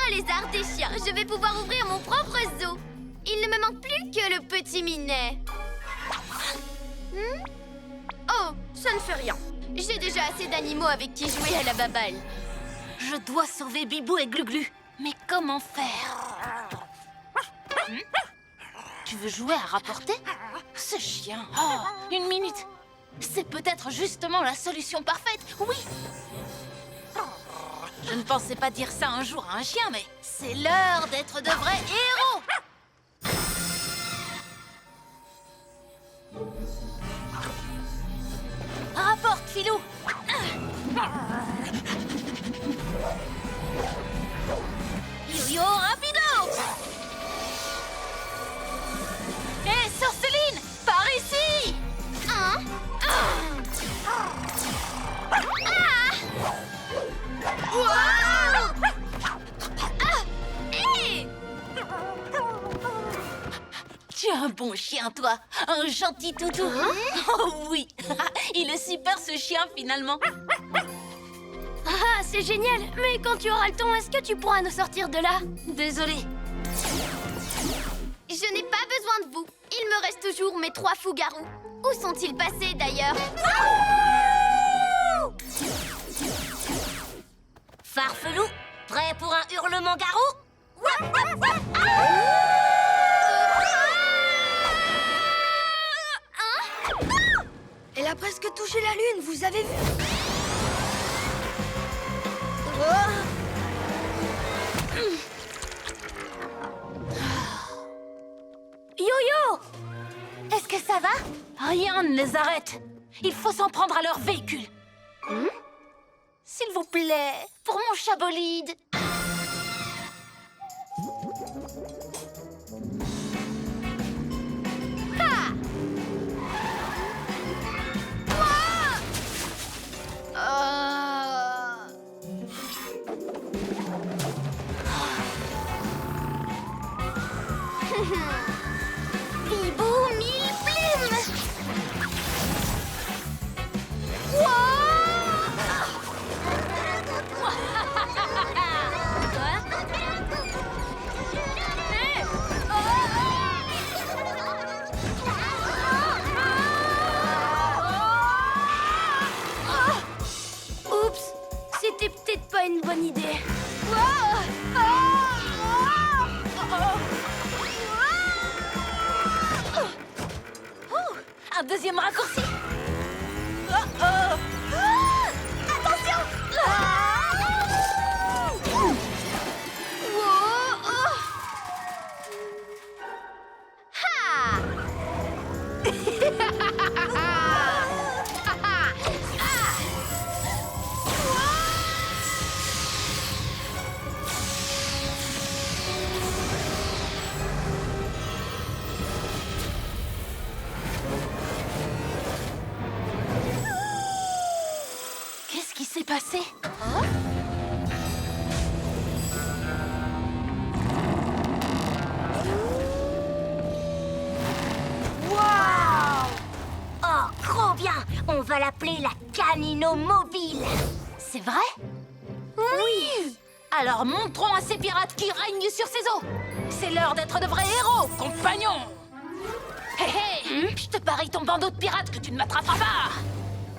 lézard des chiens, je vais pouvoir ouvrir mon propre zoo. Il ne me manque plus que le petit minet. Oh, ça ne fait rien. J'ai déjà assez d'animaux avec qui jouer à la baballe. Je dois sauver Bibou et Gluglu. Mais comment faire? Tu veux jouer à rapporter? Ce chien... Oh, une minute. C'est peut-être justement la solution parfaite. Oui. Je ne pensais pas dire ça un jour à un chien, mais c'est l'heure d'être de vrais héros. Rapporte, Filou. Yo-yo rapido. Hé, Sorceline, par ici. Hein? Hé! Tu es un bon chien, toi. Un gentil toutou. Oh oui. Il est super, ce chien, finalement. Ah, c'est génial. Mais quand tu auras le temps, est-ce que tu pourras nous sortir de là? Désolée. Je n'ai pas besoin de vous. Il me reste toujours mes 3 fous-garous. Où sont-ils passés, d'ailleurs? Farfelou, prêt pour un hurlement garou? Elle a presque touché la lune, vous avez vu? Yo-yo! Est-ce que ça va? Rien ne les arrête. Il faut s'en prendre à leur véhicule. S'il vous plaît, pour mon chabolide. Bibou, 1000 plumes! Oups, c'était peut-être pas une bonne idée. Un deuxième raccourci. Attention! Qu'est-ce qui s'est passé? Oh, trop bien! On va l'appeler la Canino Mobile. C'est vrai? Oui! Alors montrons à ces pirates qui règnent sur ces eaux. C'est l'heure d'être de vrais héros, compagnons. Hé hé! Je te parie ton bandeau de pirates que tu ne m'attraperas pas.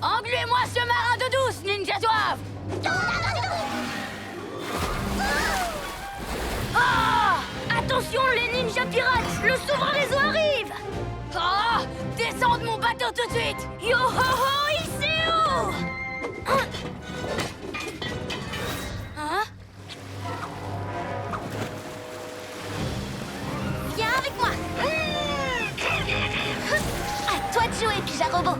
Engluez-moi ce marin de douce, Ninja Zouave! Attention, les ninjas pirates! Le souverain des eaux arrive! Oh! Descends de mon bateau tout de suite! Yo ho ho, ici où? Viens avec moi. À toi de jouer, Pija Robot.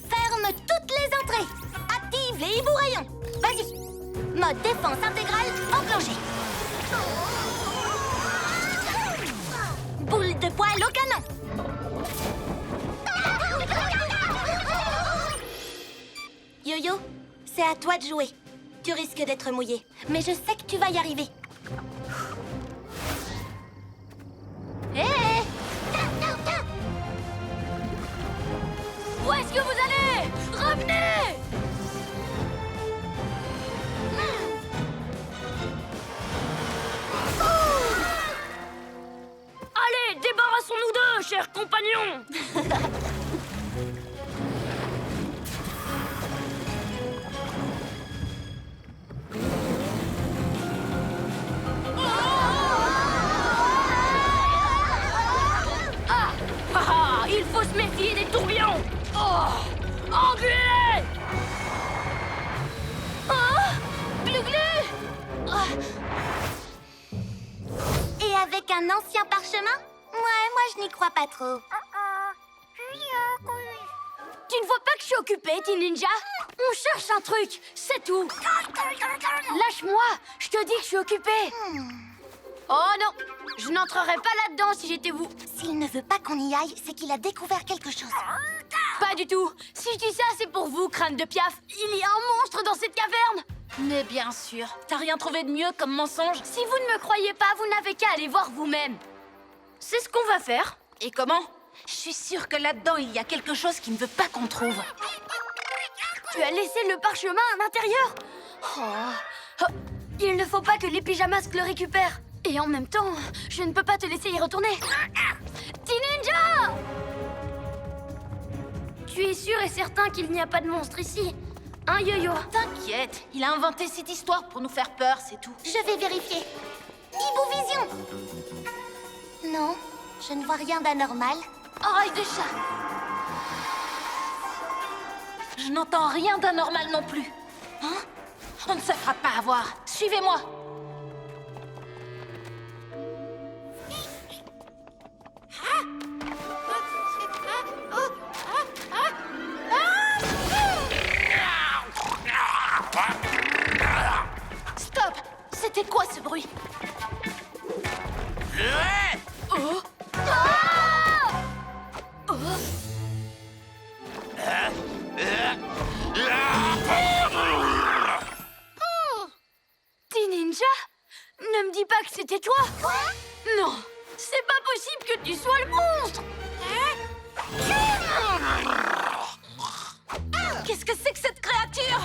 Ferme toutes les entrées. Active les hiboux rayons. Vas-y. Mode défense intégrale enclenché. Boule de poil au canon. Yo-yo, c'est à toi de jouer. Tu risques d'être mouillé, mais je sais que tu vas y arriver. Hé! Revenez! Allez, débarrassons-nous d'eux, chers compagnons! Il faut se méfier des tourbillons! Oh! Enculé! Oh! Glu-glu! Oh. Et avec un ancien parchemin? Ouais, moi je n'y crois pas trop. Tu ne vois pas que je suis occupée, Teen Ninja? On cherche un truc, c'est tout. Lâche-moi, je te dis que je suis occupée. Oh non, je n'entrerai pas là-dedans si j'étais vous. S'il ne veut pas qu'on y aille, c'est qu'il a découvert quelque chose. Pas du tout. Si je dis ça, c'est pour vous, crâne de piaf. Il y a un monstre dans cette caverne. Mais bien sûr, t'as rien trouvé de mieux comme mensonge? Si vous ne me croyez pas, vous n'avez qu'à aller voir vous-même. C'est ce qu'on va faire. Et comment? Je suis sûre que là-dedans, il y a quelque chose qui ne veut pas qu'on trouve. Tu as laissé le parchemin à l'intérieur? Oh. Il ne faut pas que les pyjamasques le récupèrent. Et en même temps, je ne peux pas te laisser y retourner. Teen Ninja! Tu es sûr et certain qu'il n'y a pas de monstre ici? Hein, Yo-Yo? T'inquiète, il a inventé cette histoire pour nous faire peur, c'est tout. Je vais vérifier. Hibou Vision! Non, je ne vois rien d'anormal. Oreille de chat! Je n'entends rien d'anormal non plus. Hein? On ne se fera pas avoir. Suivez-moi. Stop! C'était quoi ce bruit? Oh! Teen Ninja? Ne me dis pas que c'était toi! Quoi? Non! C'est pas possible que tu sois le monstre! Qu'est-ce que c'est que cette créature?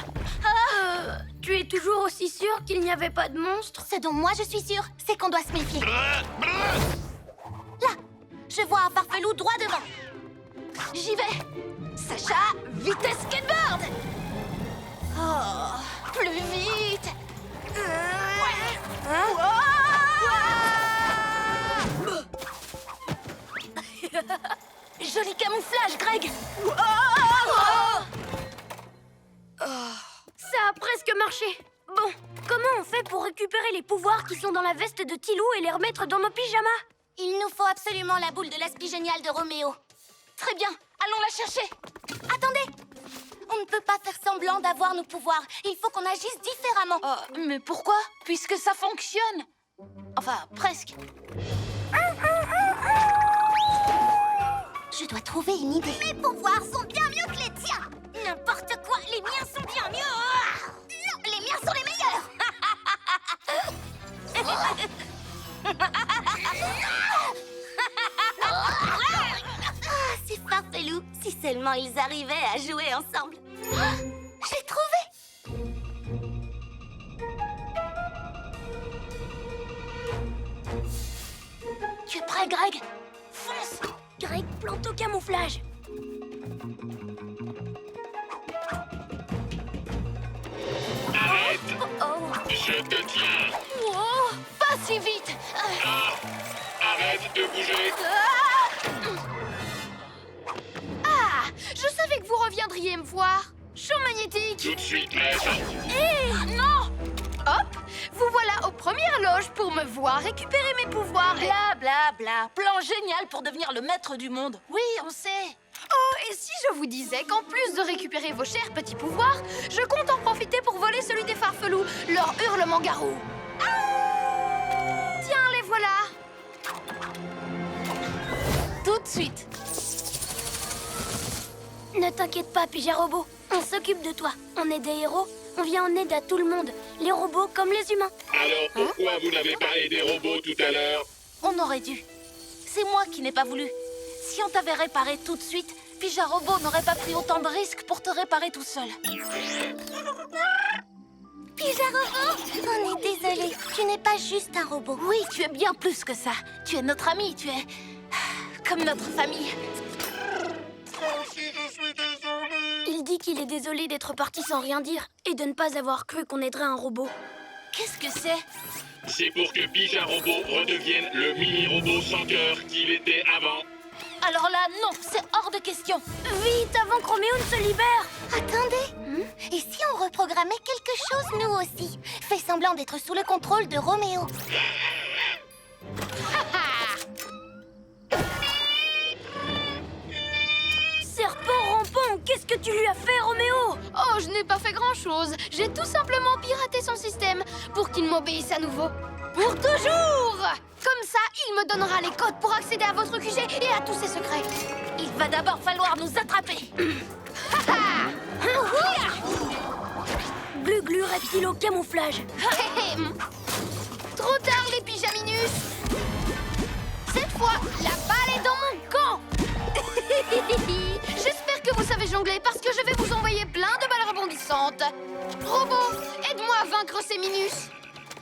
Tu es toujours aussi sûr qu'il n'y avait pas de monstre? Ce dont moi je suis sûre, c'est qu'on doit se méfier. Là! Je vois un farfelou droit devant. J'y vais! Sacha, vitesse skateboard! Oh, plus vite! Joli camouflage, Greg! Ça a presque marché. Bon, comment on fait pour récupérer les pouvoirs qui sont dans la veste de Tilou et les remettre dans nos pyjamas? Il nous faut absolument la boule de l'aspi génial de Roméo. Très bien, allons la chercher! Attendez! On ne peut pas faire semblant d'avoir nos pouvoirs. Il faut qu'on agisse différemment. Mais pourquoi? Puisque ça fonctionne! Enfin, presque. Je dois trouver une idée. Mes pouvoirs sont bien mieux que les tiens. N'importe quoi, les miens sont bien mieux. Non, les miens sont les meilleurs. C'est farfelou. Si seulement ils arrivaient à jouer ensemble. J'ai trouvé. Tu es prêt, Greg? Fonce! Greg plante au camouflage. Arrête! Oh, Je te tiens! Oh, pas si vite! Arrête de bouger! Ah, je savais que vous reviendriez me voir. Champ magnétique. Tout de suite, maître! Non. Hop, vous voilà aux premières loges pour me voir récupérer mes pouvoirs. Bla bla bla. Plan génial pour devenir le maître du monde. Oui, on sait. Oh, et si je vous disais qu'en plus de récupérer vos chers petits pouvoirs, je compte en profiter pour voler celui des farfelous, leur hurlement garou. Tiens, les voilà. Tout de suite. Ne t'inquiète pas, Pyja-Robot. On s'occupe de toi. On est des héros. On vient en aide à tout le monde. Les robots comme les humains. Alors pourquoi vous n'avez pas aidé Robot tout à l'heure? On aurait dû. C'est moi qui n'ai pas voulu. Si on t'avait réparé tout de suite, Pija Robot n'aurait pas pris autant de risques pour te réparer tout seul. Pija Robot, on est désolé. Tu n'es pas juste un robot. Oui, tu es bien plus que ça. Tu es notre ami, tu es comme notre famille. Il dit qu'il est désolé d'être parti sans rien dire et de ne pas avoir cru qu'on aiderait un robot. Qu'est-ce que c'est? C'est pour que Pija Robot redevienne le mini-robot sans cœur qu'il était avant. Alors là, non, c'est hors de question. Vite, avant que Roméo ne se libère! Attendez. Et si on reprogrammait quelque chose, nous aussi? Fais semblant d'être sous le contrôle de Roméo. Serpent rampant, qu'est-ce que tu lui as fait, Roméo? Oh, je n'ai pas fait grand-chose. J'ai tout simplement piraté son système pour qu'il m'obéisse à nouveau. Pour toujours! Comme ça, il me donnera les codes pour accéder à votre QG et à tous ses secrets. Il va d'abord falloir nous attraper. Glu-glu, reptile au camouflage. Trop tard, les pyjaminus. Cette fois, la balle est dans mon camp. J'espère que vous savez jongler parce que je vais vous envoyer plein de balles rebondissantes. Robot, aide-moi à vaincre ces minus.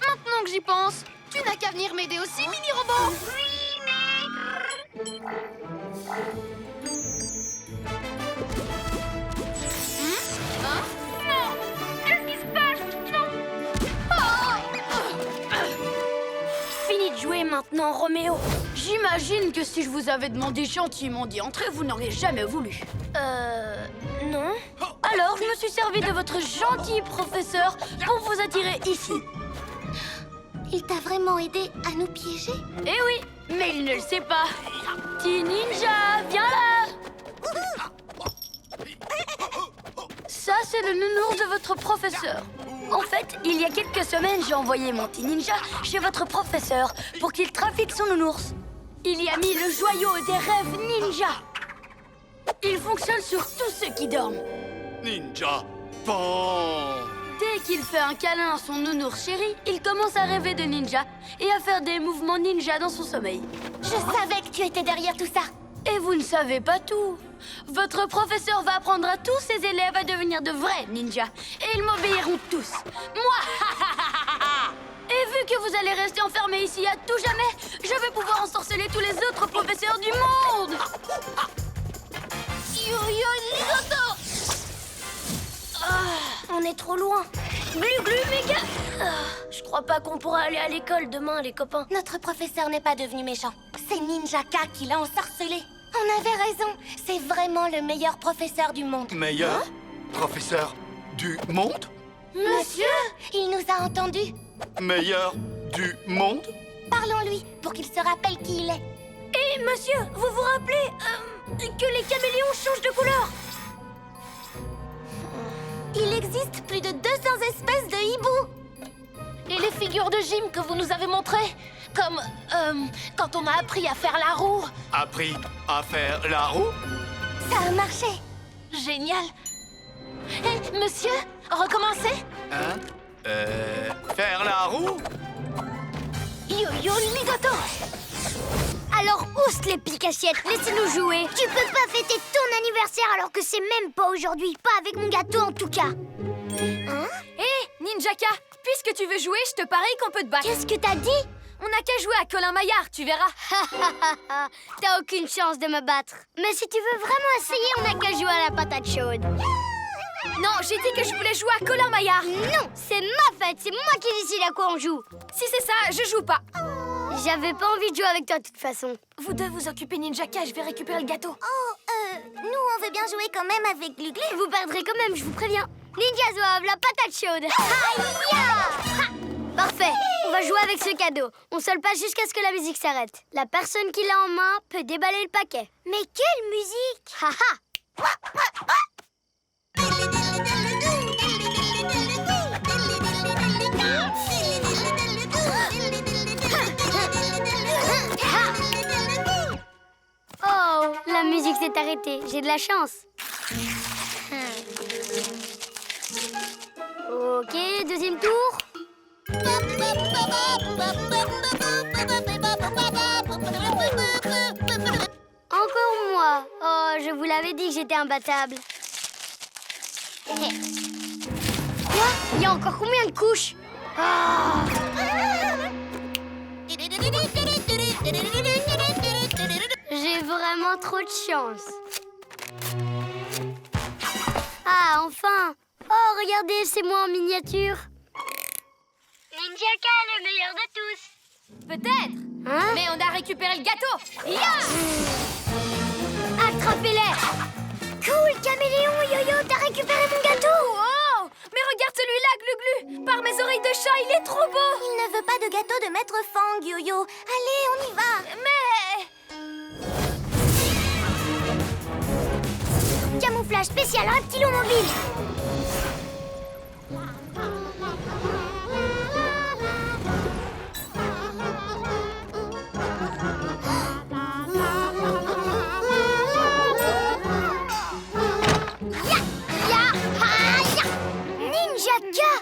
Maintenant que j'y pense, tu n'as qu'à venir m'aider aussi, mini-robot. Hein? Non! Qu'est-ce qui se passe? Non! Fini de jouer maintenant, Roméo. J'imagine que si je vous avais demandé gentiment d'y entrer, vous n'auriez jamais voulu. Non. Alors, je me suis servi de votre gentil professeur pour vous attirer ici. Il t'a vraiment aidé à nous piéger? Eh oui, mais il ne le sait pas. Petit ninja, viens là! Ça, c'est le nounours de votre professeur. En fait, il y a quelques semaines, j'ai envoyé mon petit ninja chez votre professeur pour qu'il trafique son nounours. Il y a mis le joyau des rêves ninja. Il fonctionne sur tous ceux qui dorment. Ninja Pan. Dès qu'il fait un câlin à son nounours chéri, il commence à rêver de ninja et à faire des mouvements ninja dans son sommeil. Je savais que tu étais derrière tout ça. Et vous ne savez pas tout. Votre professeur va apprendre à tous ses élèves à devenir de vrais ninjas. Et ils m'obéiront tous. Moi. Et vu que vous allez rester enfermés ici à tout jamais, je vais pouvoir ensorceler tous les autres professeurs du monde. On est trop loin. Glu-glu, méga. Je crois pas qu'on pourra aller à l'école demain, les copains. Notre professeur n'est pas devenu méchant. C'est Ninjaka qui l'a ensorcelé. On avait raison. C'est vraiment le meilleur professeur du monde. Meilleur professeur du monde? Monsieur, il nous a entendus. Meilleur du monde? Parlons-lui pour qu'il se rappelle qui il est. Et monsieur, vous vous rappelez que les caméléons changent de couleur? Il existe plus de 200 espèces de hiboux. Et les figures de gym que vous nous avez montrées? Comme, quand on a appris à faire la roue. Appris à faire la roue? Ça a marché. Génial. Hé, monsieur, recommencez. Hein? Faire la roue? Yo-yo ligoto. Alors, oust les pique-assiettes, laissez-nous jouer. Tu peux pas fêter ton anniversaire alors que c'est même pas aujourd'hui. Pas avec mon gâteau en tout cas. Hein? Hé, Ninjaka, puisque tu veux jouer, je te parie qu'on peut te battre. Qu'est-ce que t'as dit? On n'a qu'à jouer à Colin Maillard, tu verras. T'as aucune chance de me battre. Mais si tu veux vraiment essayer, on n'a qu'à jouer à la patate chaude. Non, j'ai dit que je voulais jouer à Colin Maillard. Non, c'est ma fête, c'est moi qui décide à quoi on joue. Si c'est ça, je joue pas. J'avais pas envie de jouer avec toi de toute façon. Vous deux vous occupez Ninjaka, je vais récupérer le gâteau. Nous on veut bien jouer quand même avec Gluglu. Vous perdrez quand même, je vous préviens. Ninja Zouave, la patate chaude. Aïe! Parfait, on va jouer avec ce cadeau. On se le passe jusqu'à ce que la musique s'arrête. La personne qui l'a en main peut déballer le paquet. Mais quelle musique! Haha! Oh, la musique s'est arrêtée. J'ai de la chance. Ok, deuxième tour. Encore moi. Oh, je vous l'avais dit que j'étais imbattable. Quoi? Il y a encore combien de couches? J'ai vraiment trop de chance. Ah, enfin! Oh, regardez, c'est moi en miniature. Ninjaka, le meilleur de tous. Peut-être. Hein? Mais on a récupéré le gâteau. Ya! Attrapez-les! Cool, Caméléon, Yo-Yo, t'as récupéré mon gâteau! Oh! Mais regarde celui-là, Glu-Glu. Par mes oreilles de chat, il est trop beau. Il ne veut pas de gâteau de Maître Fang, Yo-Yo. Allez, on y va! Mais... Camouflage spécial reptilomobile. Ninjaka!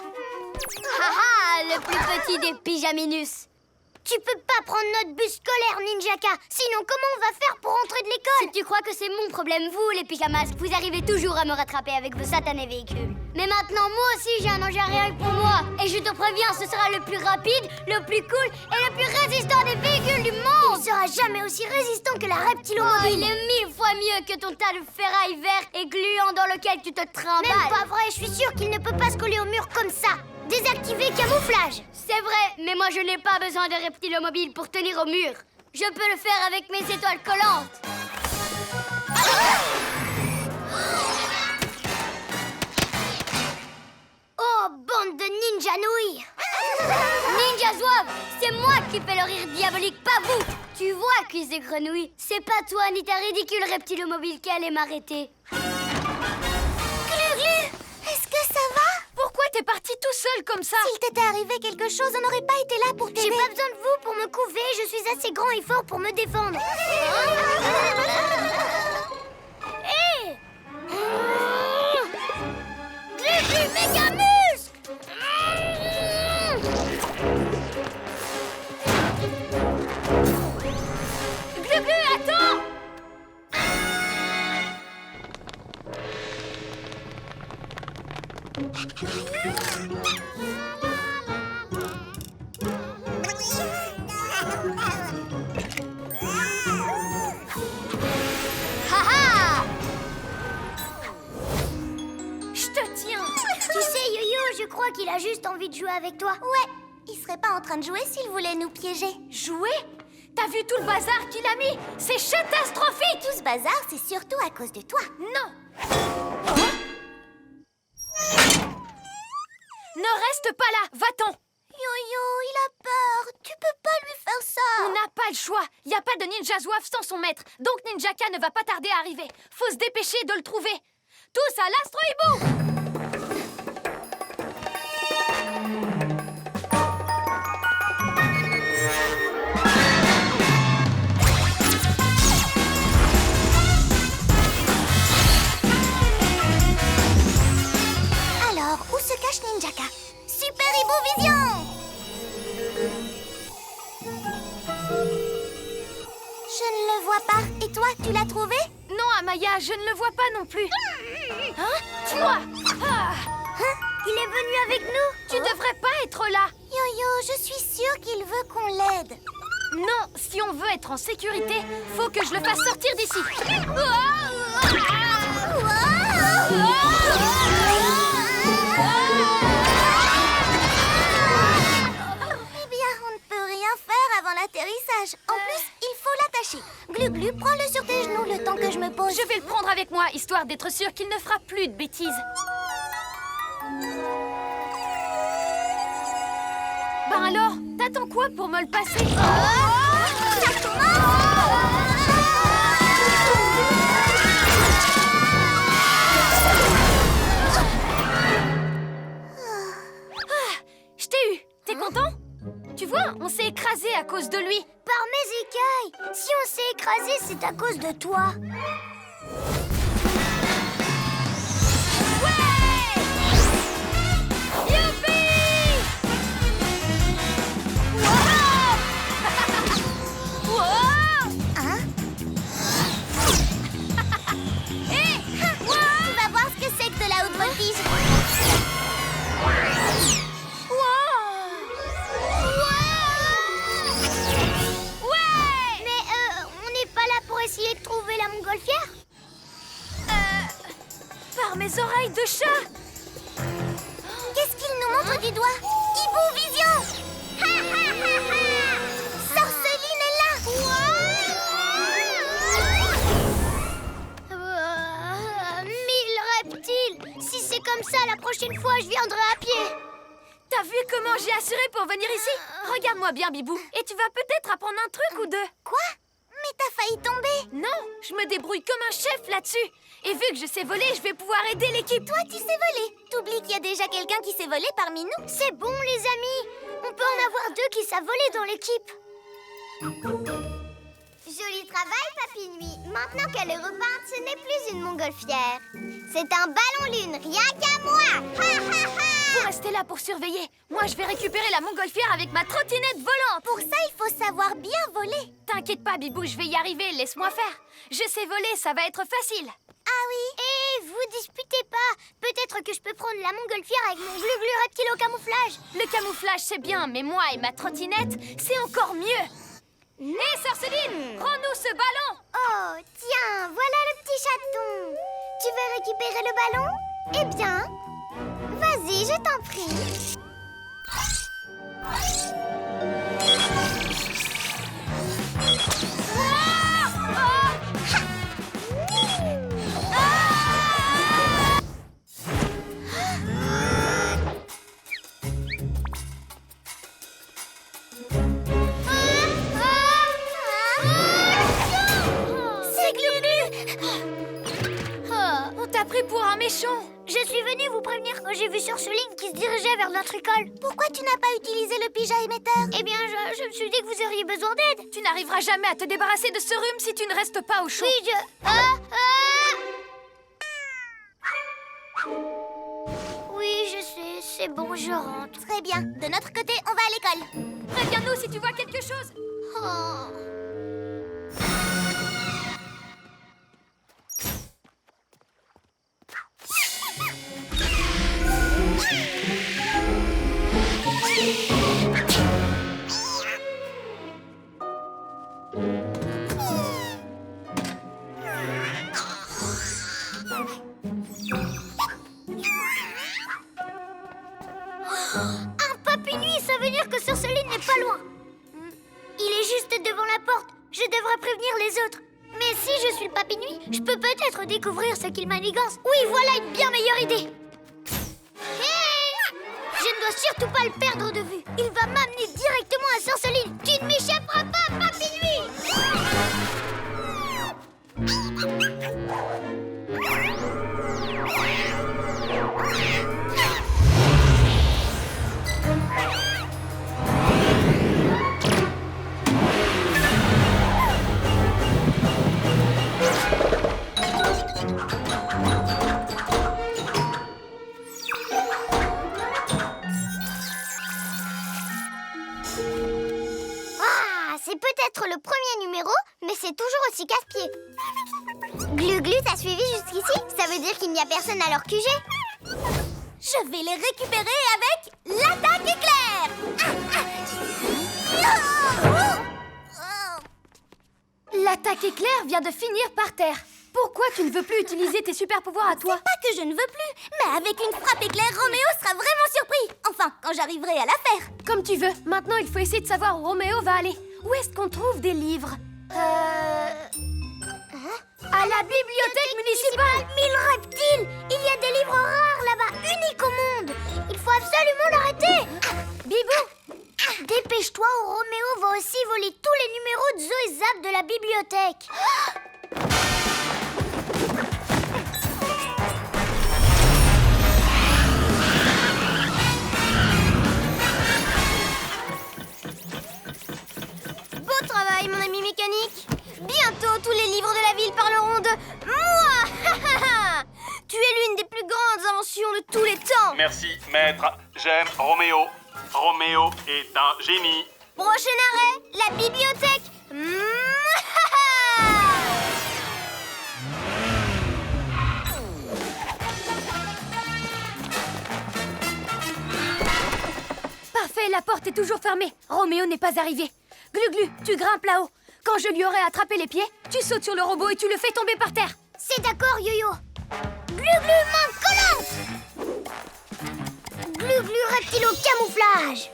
Haha, le plus petit des pyjaminus. Tu peux pas prendre notre bus scolaire, Ninjaka. Sinon, comment on va faire pour rentrer de l'école? Si tu crois que c'est mon problème, vous, les pyjamas, vous arrivez toujours à me rattraper avec vos satanés véhicules. Mais maintenant, moi aussi, j'ai un engin rien que pour moi. Et je te préviens, ce sera le plus rapide, le plus cool et le plus résistant des véhicules du monde. Il sera jamais aussi résistant que la reptilomobile. Il est 1000 fois mieux que ton tas de ferraille vert et gluant dans lequel tu te trimbales. Même pas vrai, je suis sûre qu'il ne peut pas se coller au mur comme ça. Désactiver camouflage. C'est vrai, mais moi je n'ai pas besoin de reptilomobile pour tenir au mur. Je peux le faire avec mes étoiles collantes. Oh, bande de ninja nouilles. Ninja Zouave, c'est moi qui fais le rire diabolique, pas vous. Tu vois, cuisse de grenouille, c'est pas toi ni ta ridicule reptilomobile qui allait m'arrêter. Glu-Glu, est-ce que ça va? Pourquoi t'es parti tout seul comme ça? S'il t'était arrivé quelque chose, on n'aurait pas été là pour t'aider. J'ai pas besoin de vous pour me couver, je suis assez grand et fort pour me défendre. Hé! Glu-Glu, méga muscle! Glu-Glu, attends! Je te tiens! Tu sais, Yo-Yo, je crois qu'il a juste envie de jouer avec toi. Ouais, il serait pas en train de jouer s'il voulait nous piéger. Jouer? T'as vu tout le bazar qu'il a mis? C'est catastrophique! Tout ce bazar, c'est surtout à cause de toi. Non! Ne reste pas là! Va-t'en! Yo-Yo, il a peur. Tu peux pas lui faire ça. On n'a pas le choix. Il n'y a pas de Ninja Zouave sans son maître. Donc Ninjaka ne va pas tarder à arriver. Faut se dépêcher de le trouver. Tous à l'Astro Hibou! Alors, où se cache Ninjaka? Super Hibou Vision! Je ne le vois pas. Et toi, tu l'as trouvé? Non, Amaya, je ne le vois pas non plus. Hein? Toi! Ah! Hein? Il est venu avec nous? Tu devrais pas être là. Yo-Yo, je suis sûre qu'il veut qu'on l'aide. Non, si on veut être en sécurité, faut que je le fasse sortir d'ici. Eh bien, on ne peut rien faire avant l'atterrissage. En plus, il faut l'attacher. Glu-Glu, prends-le sur tes genoux le temps que je me pose. Je vais le prendre avec moi, histoire d'être sûre qu'il ne fera plus de bêtises. Ben alors, t'attends quoi pour me le passer? Ça Je t'ai eu. T'es content? Tu vois, on s'est écrasé à cause de lui. Par mes écailles! Si on s'est écrasé, c'est à cause de toi. montgolfière? Par mes oreilles de chat! Qu'est-ce qu'il nous montre du doigt? Hibou Vision! Ha ha ha ha! Sorceline est là! 1000 reptiles! Si c'est comme ça, la prochaine fois, je viendrai à pied. T'as vu comment j'ai assuré pour venir ici? Regarde-moi bien, Bibou. Et tu vas peut-être apprendre un truc ou deux. Quoi? Mais t'as failli tomber! Non, je me débrouille comme un chef là-dessus. Et vu que je sais voler, je vais pouvoir aider l'équipe. Toi, tu sais voler. T'oublies qu'il y a déjà quelqu'un qui sait voler parmi nous. C'est bon, les amis. On peut en avoir 2 qui savent voler dans l'équipe. Joli travail, Papy Nuit. Maintenant qu'elle est repeinte, ce n'est plus une montgolfière. C'est un ballon lune, rien qu'à moi. Ha ha ha! Vous restez là pour surveiller. Moi, je vais récupérer la montgolfière avec ma trottinette volante. Pour ça, il faut savoir bien voler. T'inquiète pas, Bibou, je vais y arriver. Laisse-moi faire. Je sais voler, ça va être facile. Ah oui? Eh, vous disputez pas. Peut-être que je peux prendre la montgolfière avec mon glu-glu reptile au camouflage. Le camouflage, c'est bien, mais moi et ma trottinette, c'est encore mieux. Hé, Sorceline, prends-nous ce ballon. Oh, tiens, voilà le petit chaton. Tu veux récupérer le ballon? Eh bien, vas-y, je t'en prie. C'est Glu-Glu! On t'a pris pour un méchant. Je suis venue vous prévenir quand j'ai vu Sorceline qui se dirigeait vers notre école. Pourquoi tu n'as pas utilisé le pyjama émetteur? Eh bien, je me suis dit que vous auriez besoin d'aide. Tu n'arriveras jamais à te débarrasser de ce rhume si tu ne restes pas au chaud. Oui, Oui, je sais, c'est bon, je rentre. Très bien. De notre côté, on va à l'école. Préviens-nous si tu vois quelque chose. Oh. Un Papy Nuit, ça veut dire que Sorceline n'est pas loin. Il est juste devant la porte. Je devrais prévenir les autres. Mais si je suis le Papy Nuit, je peux peut-être découvrir ce qu'il manigance. Oui, voilà une bien meilleure idée. Hey! Je ne dois surtout pas le perdre de vue. Il va m'amener directement à Sorceline. Tu ne m'échapperas pas, Papy Nuit! Ah, c'est peut-être le premier numéro, mais c'est toujours aussi casse-pied. Glu-Glu, t'as suivi jusqu'ici? Ça veut dire qu'il n'y a personne à leur QG? Je vais les récupérer avec l'attaque éclair! L'attaque éclair vient de finir par terre. Pourquoi tu ne veux plus utiliser tes super pouvoirs à toi? C'est pas que je ne veux plus, mais avec une frappe éclair, Roméo sera vraiment surpris. Enfin, quand j'arriverai à la faire. Comme tu veux. Maintenant, il faut essayer de savoir où Roméo va aller. Où est-ce qu'on trouve des livres? À la bibliothèque municipale. 1000 reptiles! Il y a des livres rares là-bas, uniques au monde. Il faut absolument l'arrêter. Bibou! Dépêche-toi ou Roméo va aussi voler tous les numéros de Zo et Zap de la bibliothèque. Beau travail, mon ami mécanique. Bientôt, tous les livres de la ville parleront de moi. Tu es l'une des plus grandes inventions de tous les temps. Merci, maître. J'aime Roméo. Roméo est un génie. Prochain arrêt, la bibliothèque. Parfait, la porte est toujours fermée. Roméo n'est pas arrivé. Glu-Glu, tu grimpes là-haut. Quand je lui aurai attrapé les pieds, tu sautes sur le robot et tu le fais tomber par terre. C'est d'accord, Yo-Yo. Glu-Glu, main collante. Glu-Glu, reptilo camouflage.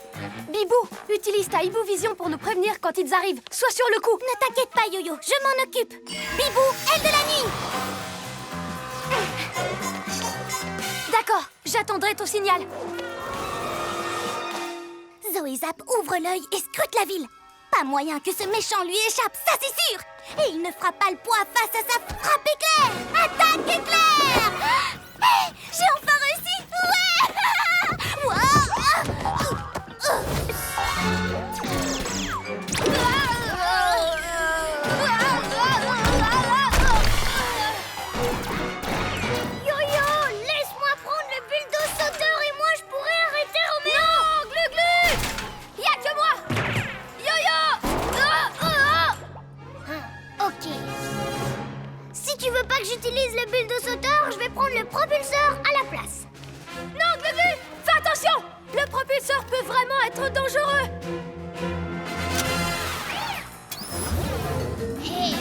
Bibou, utilise ta Hibou-vision pour nous prévenir quand ils arrivent. Sois sur le coup. Ne t'inquiète pas, Yo-Yo, je m'en occupe. Bibou, aile de la nuit. D'accord, j'attendrai ton signal. Zoé Zap ouvre l'œil et scrute la ville. Pas moyen que ce méchant lui échappe, ça c'est sûr. Et il ne fera pas le poids face à sa frappe éclair. Attaque éclair. J'ai enfin réussi. Ouais. Yo-Yo, laisse-moi prendre le bulldozer sauteur et moi je pourrai arrêter Roméo. Non, Glu-Glu, y'a que moi. Yo-Yo. Ok. Si tu veux pas que j'utilise le bulldozer sauteur, je vais prendre le propulseur à la place. Non, Glu-Glu, fais attention. Le propulseur peut vraiment être dangereux. Hey.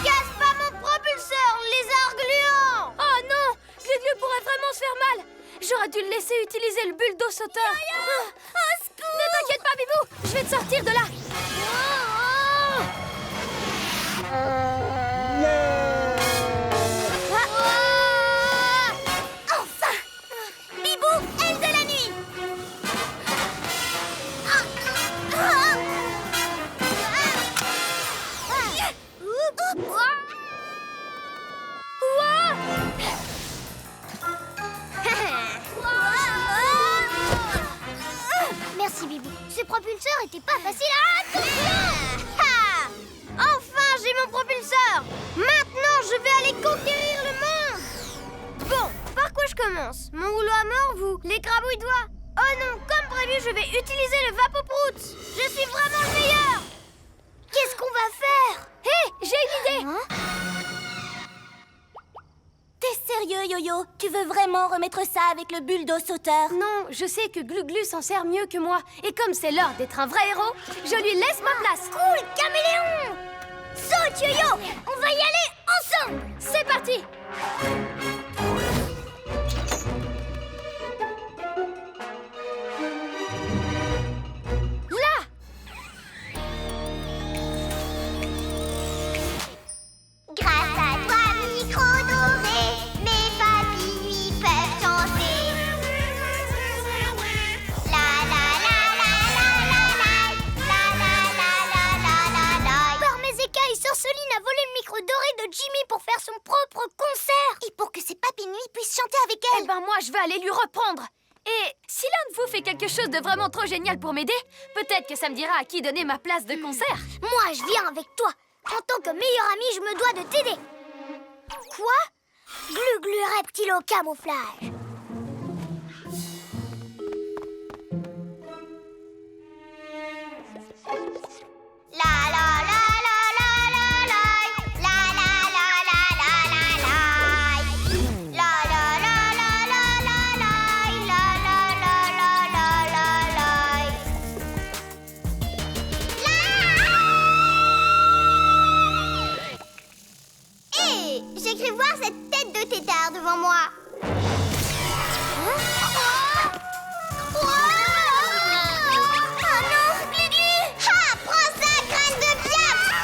Casse pas mon propulseur, lézard gluant. Oh non, Glu-Glu pourrait vraiment se faire mal. J'aurais dû le laisser utiliser le bulldozer sauteur. Ne t'inquiète pas, Bibou, je vais te sortir de là. Enfin! Bibou, aile de la nuit! Merci Bibou. Ce propulseur était pas facile à atteindre. Enfin, j'ai mon propulseur. Maintenant, je vais aller conquérir le monde. Bon, par quoi je commence? Mon rouleau à mort, vous? Les crabouilles-doigts? Oh non, comme prévu, je vais utiliser le Vapoprout. Je suis vraiment le meilleur. Qu'est-ce qu'on va faire? Hé, j'ai une idée. T'es sérieux, Yo-Yo? Tu veux vraiment remettre ça avec le bulldozer sauteur? Non, je sais que Glu-Glu s'en sert mieux que moi. Et comme c'est l'heure d'être un vrai héros, je lui laisse ma place. Cool, caméléon! Saute, Yo-Yo! On va y aller ensemble! C'est parti. Là! Grâce à toi, micro doré, mes papilles peuvent chanter. La la la la la la la la la la la la la. Par mes écailles, Sorceline a volé le micro doré de Jimmy pour faire son propre concert. Et pour que ses papinouilles puissent chanter avec Eh elle. ben moi, je vais aller lui reprendre. Et si l'un de vous fait quelque chose de vraiment trop génial pour m'aider, peut-être que ça me dira à qui donner ma place de concert. Moi, je viens avec toi. En tant que meilleur ami, je me dois de t'aider. Quoi? Glu-Glu reptilo camouflage. La la la la la la la. La la la la la la la. La la la la la la la. La la la la la la la. Hé, j'ai cru voir cette tête de tétard devant moi. Oh non, Glu-Glu! Ha! Prends ça, crâne de diable!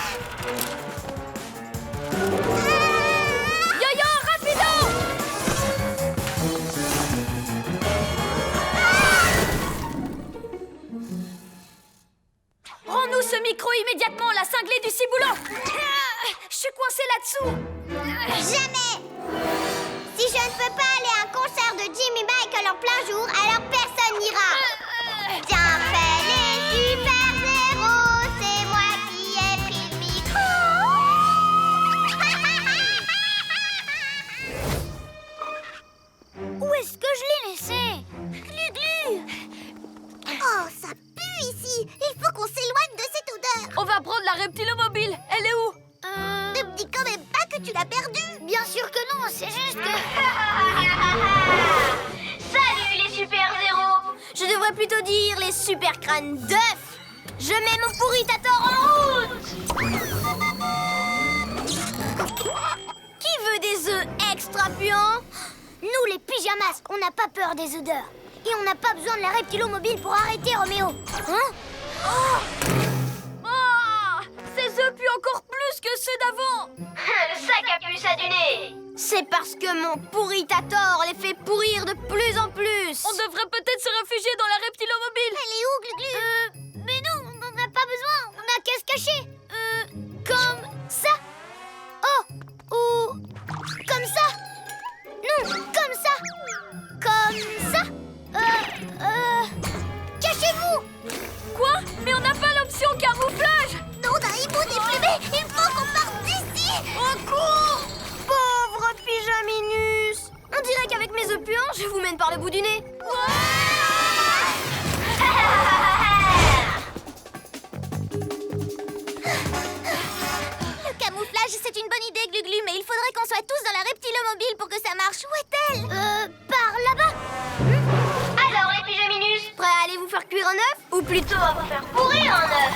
Yo-yo, rapido! Rends-nous ce micro immédiatement, la cinglée du ciboulot! Je suis coincée là-dessous! Jamais! Si je ne peux pas aller à un concert de Jimmy Michael en plein jour, alors personne n'ira! Bien fait les super-héros, c'est moi qui ai pris le micro! Où est-ce que je l'ai laissé? Glu-Glu! Oh, ça pue ici! Il faut qu'on s'éloigne de cette odeur! On va prendre la reptilomobile. Elle est où? Ne me dis quand même pas que tu l'as perdue! Bien sûr que non, c'est juste que... Salut les super-héros! Je devrais plutôt dire les super crânes d'œufs. Je mets mon pourritator en route. Qui veut des œufs extra puants? Nous, les pyjamas, on n'a pas peur des odeurs. Et on n'a pas besoin de la reptilomobile pour arrêter Roméo. Hein? Oh! Ces œufs puent encore plus que ceux d'avant! Le sac à puce à du nez! C'est parce que mon pourritator les fait pourrir de plus en plus. On devrait peut-être se réfugier dans la reptilomobile! Elle est où, Glu-Glu? Mais non, on n'en a pas besoin. On n'a qu'à se cacher. Comme ça. Oh, ou comme ça. Non, comme ça. Comme ça. Cachez-vous. Quoi? Mais on n'a pas l'option camouflage! Non, d'un hibou déplumé. Il faut qu'on parte d'ici. Au cours! Pauvre Pyjaminus. On dirait qu'avec mes œufs puants, je vous mène par le bout du nez. Le camouflage, c'est une bonne idée, Glu-Glu, mais il faudrait qu'on soit tous dans la reptilomobile pour que ça marche. Où est-elle? Par là-bas. Alors les pyjaminus, Prêt à aller vous faire cuire un œuf? ou plutôt à vous faire pourrir un œuf?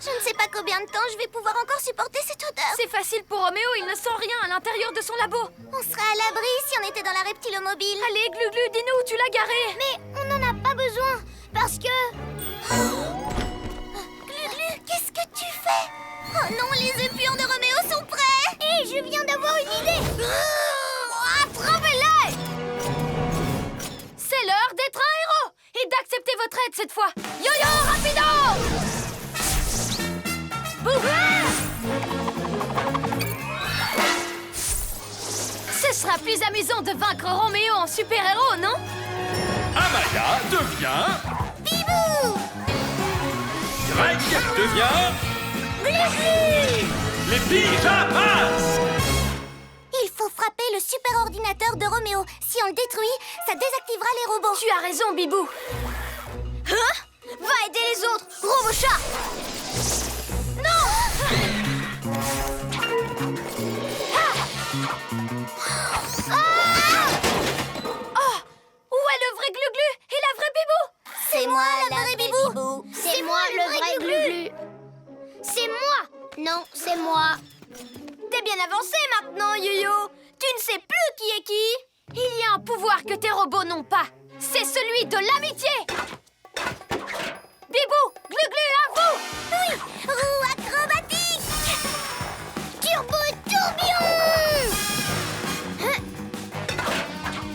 Je ne sais pas combien de temps je vais pouvoir encore supporter cette odeur. C'est facile pour Roméo, il ne sent rien à l'intérieur de son labo. On serait à l'abri si on était dans la reptilomobile. Allez, Glu-Glu, dis-nous où tu l'as garé. Mais on n'en a pas besoin, parce que... Glu-Glu, qu'est-ce que tu fais? Oh non, les œufs puants de Roméo sont prêts. Et je viens d'avoir une idée. Attrapez-les. C'est l'heure d'être un héros et d'accepter votre aide cette fois. Yo-yo, rapido! Ce sera plus amusant de vaincre Roméo en super-héros, non? Amaya devient... Bibou. Greg devient... Les pyjamas. Il faut frapper le super ordinateur de Roméo. Si on le détruit, ça désactivera les robots. Tu as raison, Bibou. Hein? Va aider les autres, Robochat. Où est le vrai Glu-Glu et la vraie Bibou? C'est moi la vraie Bibou. C'est moi le vrai Glu-Glu. C'est moi. Non, c'est moi. T'es bien avancé maintenant, Yo-Yo. Tu ne sais plus qui est qui. Il y a un pouvoir que tes robots n'ont pas. C'est celui de l'amitié. Bibou, Glu-Glu, à vous. Oui, roue acrobatique. Turbo tourbillon.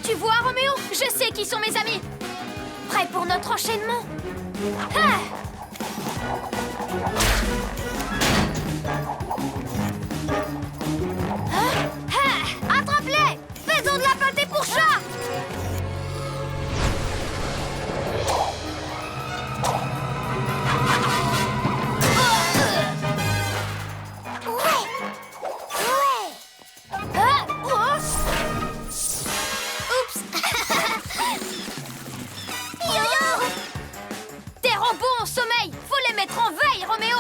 Tu vois, Roméo, je sais qui sont mes amis. Prêt pour notre enchaînement? Ah! Attrape-les. Faisons de la pâté pour chat. Tes robots en sommeil. Faut les mettre en veille, Roméo.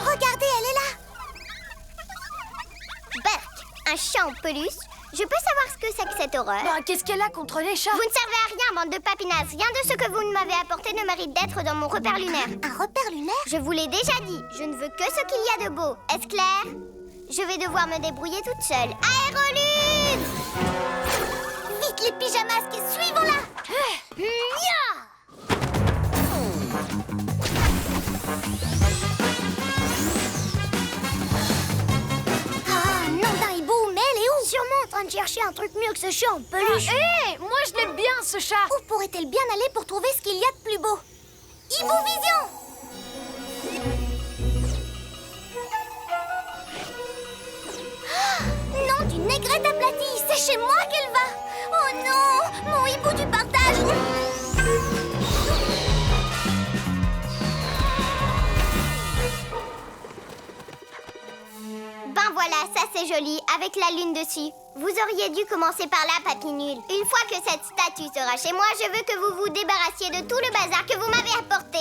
Regardez, elle est là. Berk, un chat en peluche. Je peux savoir ce que c'est que cette horreur? Ben, qu'est-ce qu'elle a contre les chats? Vous ne servez à rien, bande de papinasses. Rien de ce que vous m'avez apporté ne mérite d'être dans mon repère lunaire. Un repère lunaire? Je vous l'ai déjà dit. Je ne veux que ce qu'il y a de beau. Est-ce clair? Je vais devoir me débrouiller toute seule. Aérolune! Vite les pyjamas, suivons-la! Ah, non d'un hibou, mais elle est où? Sûrement en train de chercher un truc mieux que ce chat en peluche. Hé, moi je l'aime bien ce chat. Où pourrait-elle bien aller pour trouver ce qu'il y a de plus beau? Hibou Vision! Ah, non, d'une négrette aplatie, c'est chez moi qu'elle va. Oh non, mon hibou du partage. Ben voilà, ça c'est joli, avec la lune dessus. Vous auriez dû commencer par là, papy nul. Une fois que cette statue sera chez moi, je veux que vous vous débarrassiez de tout le bazar que vous m'avez apporté.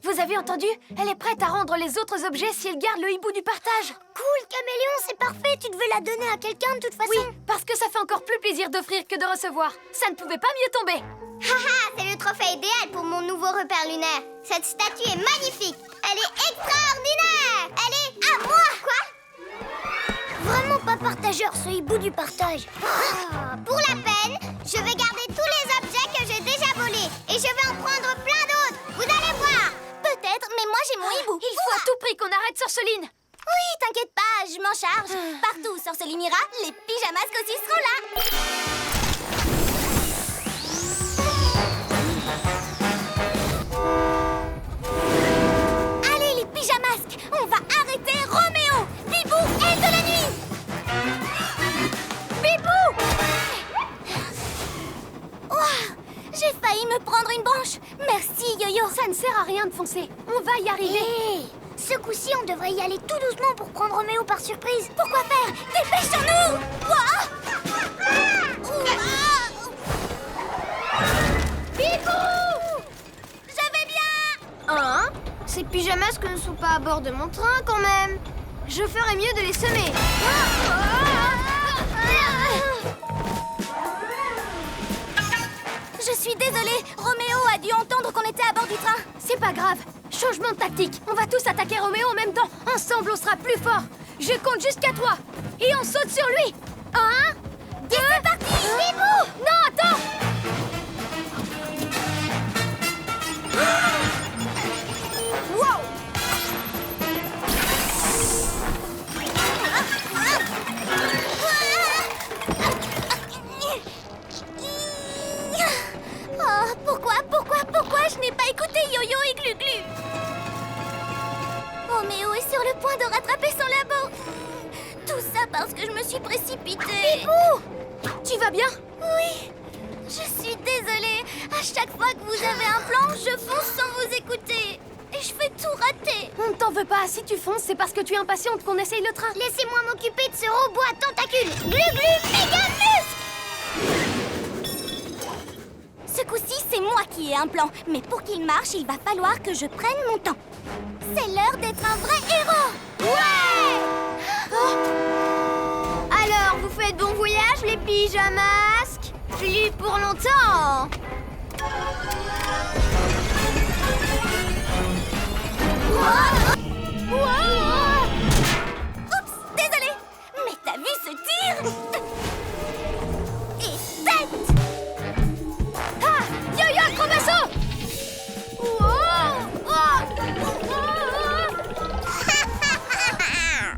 Vous avez entendu? Elle est prête à rendre les autres objets si elle garde le hibou du partage. Cool, Caméléon, c'est parfait. Tu devais la donner à quelqu'un de toute façon. Oui, parce que ça fait encore plus plaisir d'offrir que de recevoir. Ça ne pouvait pas mieux tomber. Haha, c'est le trophée idéal pour mon nouveau repère lunaire. Cette statue est magnifique. Elle est extraordinaire. Elle est à moi. Quoi? Vraiment pas partageur, ce hibou du partage. Pour la peine, je vais garder tous les objets que j'ai déjà volés. Et je vais en prendre plein d'autres. Vous allez voir. Peut-être, mais moi j'ai mon hibou. Il faut à tout prix qu'on arrête Sorceline. Oui, t'inquiète pas, je m'en charge. Partout où Sorceline ira, les pyjamasques aussi seront là. Allez, les pyjamasques, on va arrêter Roméo, Bibou et de la nuit. Bibou! Ouah, j'ai failli me prendre une branche. Merci, Yo-Yo. Ça ne sert à rien de foncer. On va y arriver. Hé, ce coup-ci, on devrait y aller tout doucement pour prendre Roméo par surprise. Pourquoi faire? Dépêchons-nous! Ouah! Bibou! Je vais bien! Hein? Ces pyjamasques ne sont pas à bord de mon train quand même. Je ferais mieux de les semer. Je suis désolée, Roméo a dû entendre qu'on était à bord du train. C'est pas grave. Changement de tactique. On va tous attaquer Roméo en même temps. Ensemble, on sera plus fort. Je compte jusqu'à 3. Et on saute sur lui. 1, 2... C'est parti! Bibou! Non, attends! Wow! Oh, pourquoi je n'ai pas écouté Yo-Yo et Glu-Glu? Roméo est sur le point de rattraper son labo. Tout ça parce que je me suis précipitée. Bibou! Tu vas bien? Oui, je suis désolée. À chaque fois que vous avez un plan, je fonce sans vous écouter. Et je fais tout rater. On ne t'en veut pas. Si tu fonces, c'est parce que tu es impatiente qu'on essaye le train. Laissez-moi m'occuper de ce robot à tentacules. Glu-glu, méga muscle! Ce coup-ci, c'est moi qui ai un plan. Mais pour qu'il marche, il va falloir que je prenne mon temps. C'est l'heure d'être un vrai héros. Ouais! Alors, vous faites bon voyage, les pyjamasques? Plus pour longtemps! Oups, désolée. Mais t'as vu ce tir? Et tête! Ah! Yo-Yo, Chromasso!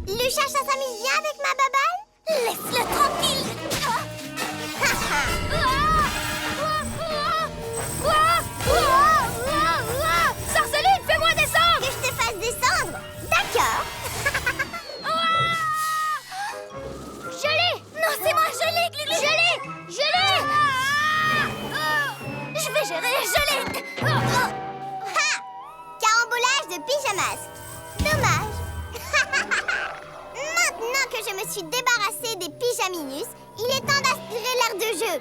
Le chat, ça s'amuse bien avec ma baballe? Laisse-le tranquille. Sorceline, fais-moi descendre! Que je te fasse descendre? D'accord. Je l'ai! Non, c'est moi, je l'ai, Glu-Glu. Je l'ai! Je l'ai! Je vais gérer, je l'ai. Ha! Carambolage de pyjamasques. Dommage. Maintenant que je me suis débarrassée des pyjaminus, il est temps d'aspirer l'air de jeu.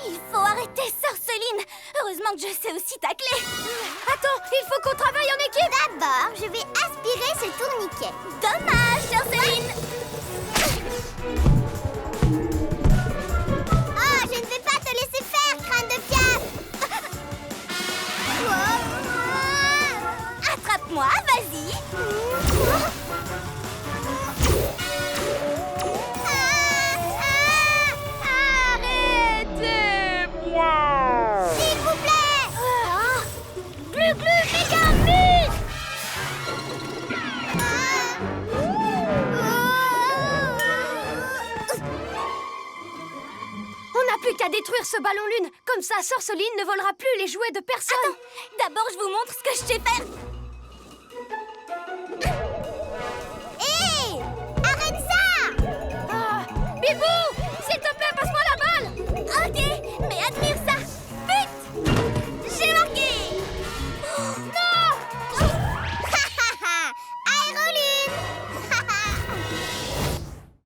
Il faut arrêter Sorceline. Heureusement que je sais aussi tacler. Attends, il faut qu'on travaille en équipe! D'abord, je vais aspirer ce tourniquet. Dommage, Sorceline. Oh, je ne vais pas te laisser faire, crâne de piaf. Attrape-moi, vas-y. S'il vous plaît. Glu-glu, méga muscle! On n'a plus qu'à détruire ce ballon lune. Comme ça, Sorceline ne volera plus les jouets de personne. Attends, d'abord je vous montre ce que je sais faire. Hé! Arrête ça! Bibou!